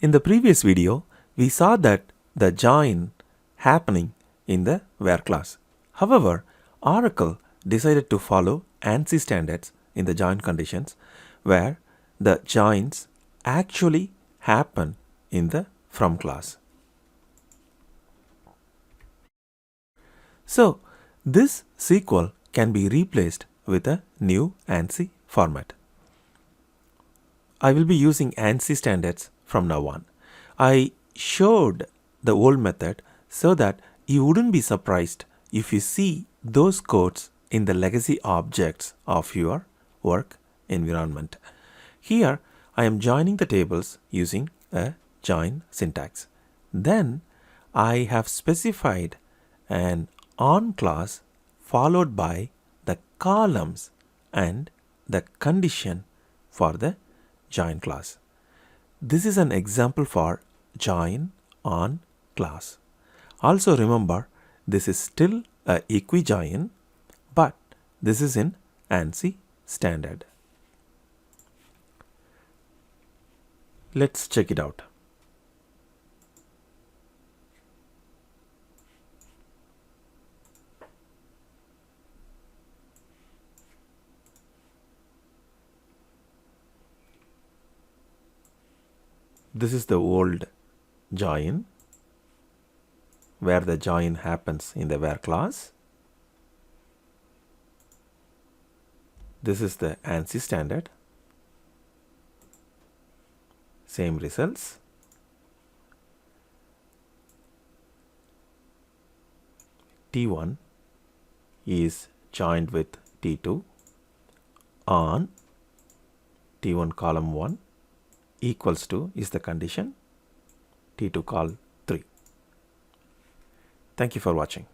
In the previous video, we saw that the join happening in the where class. However, Oracle decided to follow ANSI standards in the join conditions where the joins actually happen in the from class. So, this SQL can be replaced with a new ANSI format. I will be using ANSI standards from now on. I showed the old method so that you wouldn't be surprised if you see those codes in the legacy objects of your work environment. Here I am joining the tables using a join syntax. Then I have specified an on clause followed by the columns and the condition for the join class. This is an example for join on class. Also remember, this is still a EQUIJOIN, but this is in ANSI standard. Let's check it out. This is the old join where the join happens in the where class. This is the ANSI standard. Same results. T1 is joined with T2 on T1 column 1 equals to is the condition, T2 col 3. Thank you for watching.